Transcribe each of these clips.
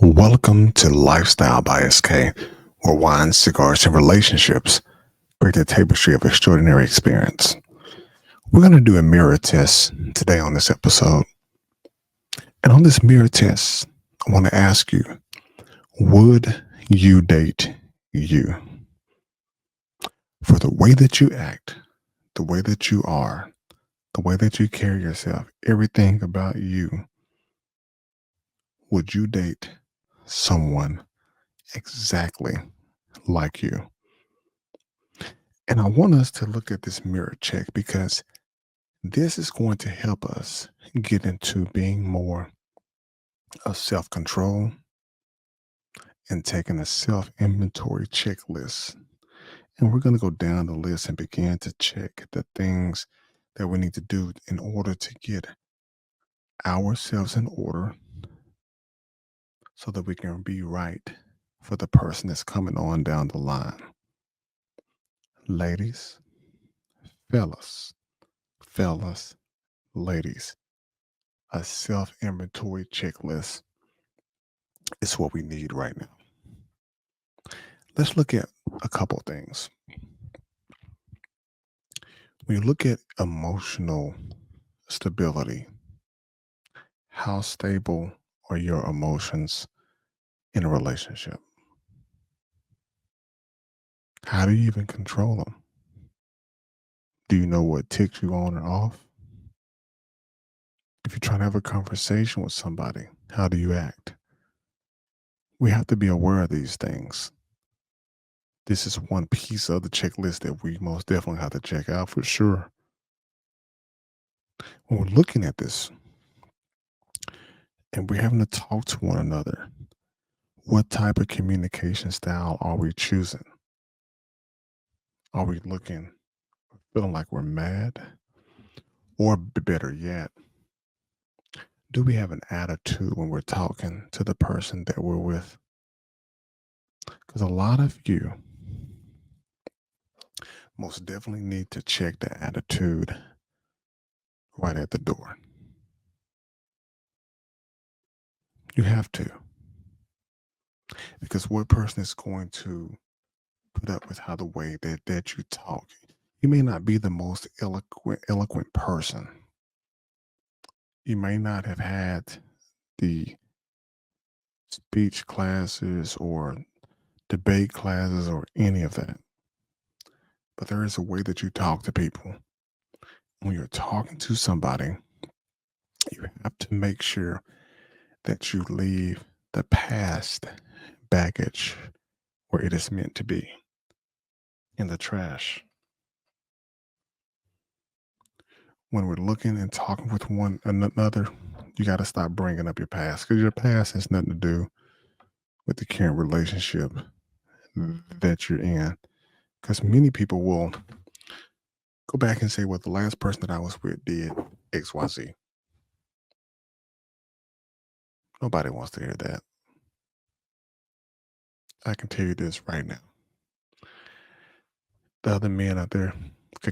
Welcome to Lifestyle by SK, where wine, cigars, and relationships create the tapestry of extraordinary experience. We're going to do a mirror test today on this episode. And on this mirror test, I want to ask you, would you date you? For the way that you act, the way that you are, the way that you carry yourself, everything about you, would you date someone exactly like you? And I want us to look at this mirror check because this is going to help us get into being more of self control and taking a self inventory checklist. And we're going to go down the list and begin to check the things that we need to do in order to get ourselves in order so that we can be right for the person that's coming on down the line. Ladies, fellas, fellas, ladies, a self inventory checklist is what we need right now. Let's look at a couple things. When you look at emotional stability, how stable are your emotions in a relationship? How do you even control them? Do you know what ticks you on or off? If you're trying to have a conversation with somebody, how do you act? We have to be aware of these things. This is one piece of the checklist that we most definitely have to check out for sure. When we're looking at this and we're having to talk to one another, what type of communication style are we choosing? Are we looking, feeling like we're mad? Or better yet, do we have an attitude when we're talking to the person that we're with? Because a lot of you most definitely need to check the attitude right at the door. You have to. Because what person is going to put up with how the way that you talk? You may not be the most eloquent person. You may not have had the speech classes or debate classes or any of that. But there is a way that you talk to people. When you're talking to somebody, you have to make sure that you leave the past baggage where it is meant to be, in the trash. When we're looking and talking with one another, you got to stop bringing up your past because your past has nothing to do with the current relationship that you're in. Because many people will go back and say, well, the last person that I was with did XYZ. Nobody wants to hear that. I can tell you this right now. The other men out there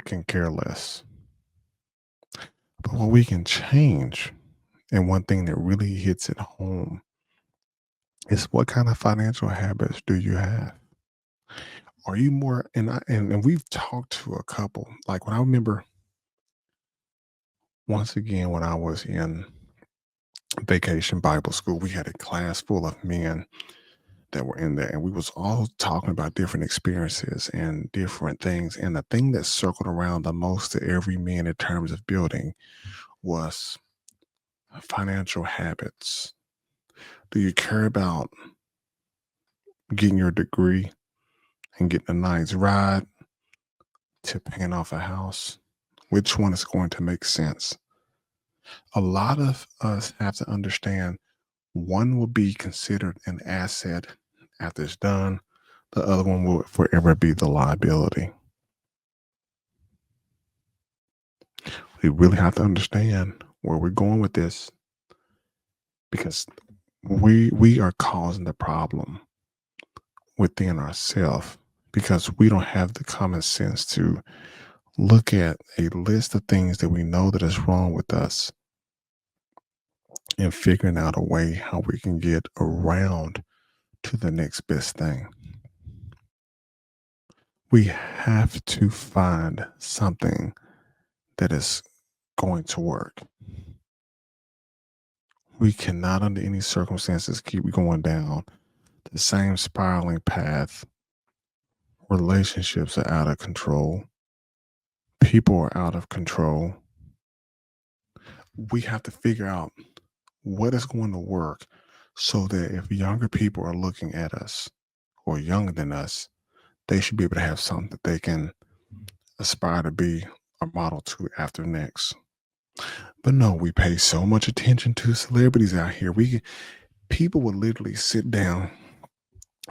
can care less. But what we can change, and one thing that really hits it home, is what kind of financial habits do you have? Are you more and we've talked to a couple. Like when I remember once again when I was in vacation Bible school, we had a class full of men that were in there and we was all talking about different experiences and different things. And the thing that circled around the most to every man in terms of building was financial habits. Do you care about getting your degree and getting a nice ride to paying off a house? Which one is going to make sense? A lot of us have to understand one will be considered an asset after it's done, the other one will forever be the liability. We really have to understand where we're going with this because we are causing the problem within ourselves because we don't have the common sense to look at a list of things that we know that is wrong with us and figuring out a way how we can get around to the next best thing. We have to find something that is going to work. We cannot, under any circumstances, keep going down the same spiraling path. Relationships are out of control. People are out of control. We have to figure out what is going to work so that if younger people are looking at us or younger than us, they should be able to have something that they can aspire to be a model to after next. But no, we pay so much attention to celebrities out here. People would literally sit down,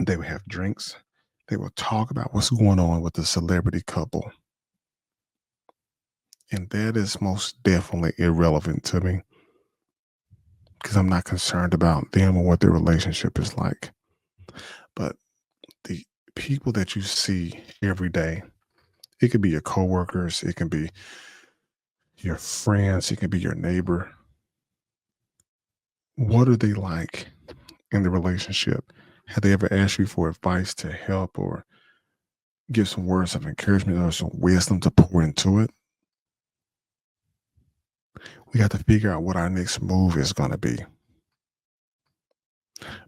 they would have drinks, they would talk about what's going on with the celebrity couple. And that is most definitely irrelevant to me because I'm not concerned about them or what their relationship is like. But the people that you see every day, it could be your coworkers, it can be your friends, it can be your neighbor. What are they like in the relationship? Have they ever asked you for advice to help or give some words of encouragement or some wisdom to pour into it? We got to figure out what our next move is going to be.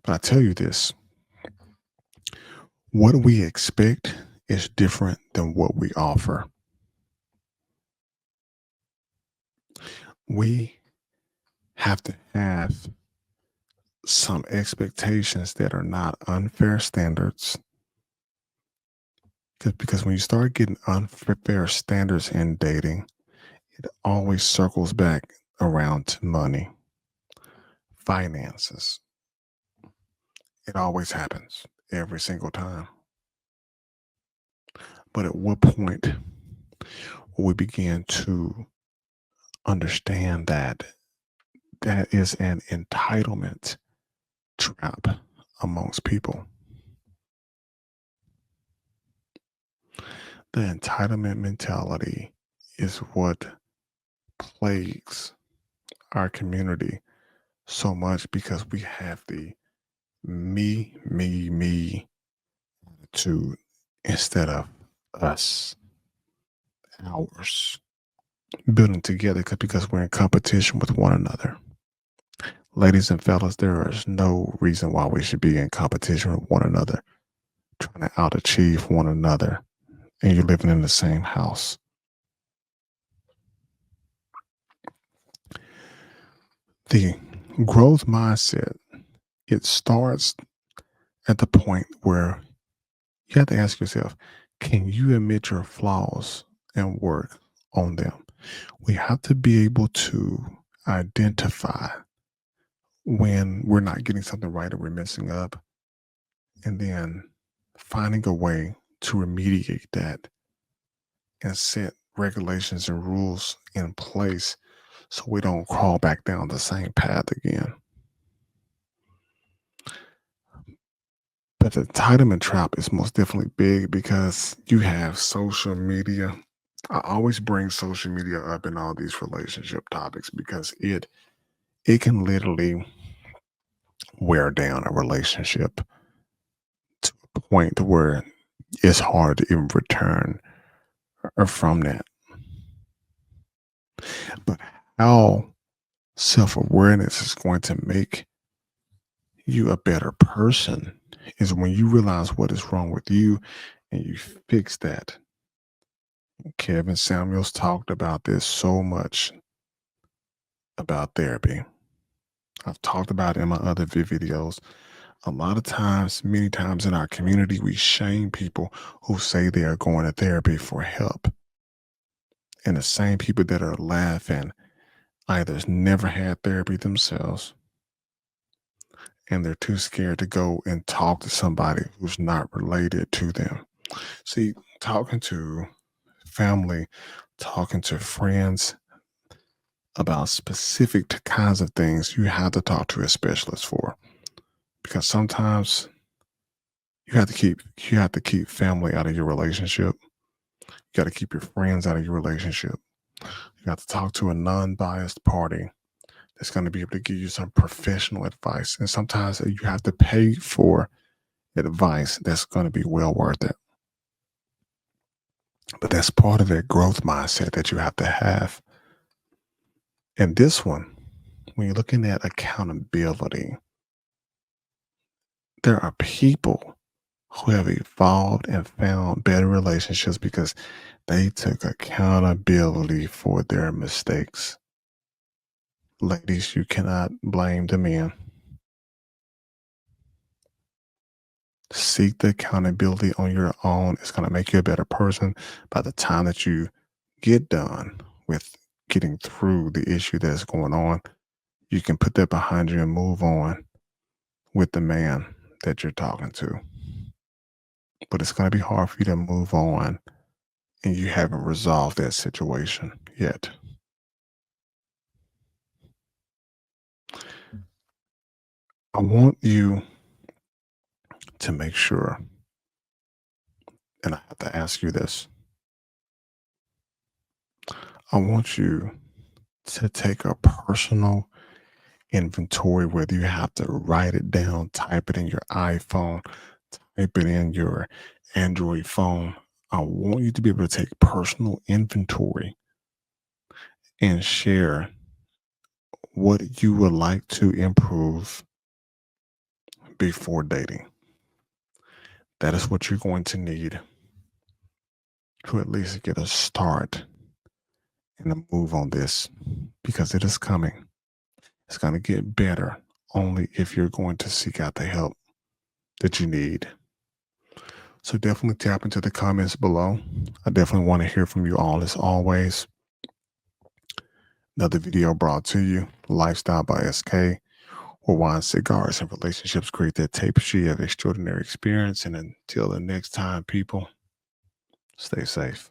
But I tell you this, what we expect is different than what we offer. We have to have some expectations that are not unfair standards. Because when you start getting unfair standards in dating, it always circles back around to money, finances. It always happens every single time. But at what point will we begin to understand that that is an entitlement trap amongst people? The entitlement mentality is what plagues our community so much because we have the me attitude instead of us, ours, building together because we're in competition with one another. Ladies and fellas, there is no reason why we should be in competition with one another, trying to outachieve one another, and you're living in the same house. The growth mindset, it starts at the point where you have to ask yourself, can you admit your flaws and work on them? We have to be able to identify when we're not getting something right or we're messing up, and then finding a way to remediate that and set regulations and rules in place so we don't crawl back down the same path again. But the entitlement trap is most definitely big because you have social media. I always bring social media up in all these relationship topics because it can literally wear down a relationship to a point where it's hard to even return from that. But how self-awareness is going to make you a better person is when you realize what is wrong with you and you fix that. Kevin Samuels talked about this so much about therapy. I've talked about it in my other videos. A lot of times, many times in our community, we shame people who say they are going to therapy for help. And the same people that are laughing either never had therapy themselves and they're too scared to go and talk to somebody who's not related to them. See, talking to family, talking to friends about specific kinds of things, you have to talk to a specialist for because sometimes you have to keep family out of your relationship. You got to keep your friends out of your relationship. You got to talk to a non-biased party that's going to be able to give you some professional advice. And sometimes you have to pay for advice that's going to be well worth it. But that's part of that growth mindset that you have to have. And this one, when you're looking at accountability, there are people who have evolved and found better relationships because they took accountability for their mistakes. Ladies, you cannot blame the men. Seek the accountability on your own. It's going to make you a better person by the time that you get done with getting through the issue that's going on. You can put that behind you and move on with the man that you're talking to. But it's going to be hard for you to move on and you haven't resolved that situation yet. I want you to make sure, and I have to ask you this, I want you to take a personal inventory, whether you have to write it down, type it in your iPhone, type it in your Android phone. I want you to be able to take personal inventory and share what you would like to improve before dating. That is what you're going to need to at least get a start and a move on this because it is coming. It's going to get better only if you're going to seek out the help that you need. So definitely tap into the comments below. I definitely want to hear from you all as always. Another video brought to you, Lifestyle by SK, where wine, cigars, and relationships create that tapestry of extraordinary experience. And until the next time, people, stay safe.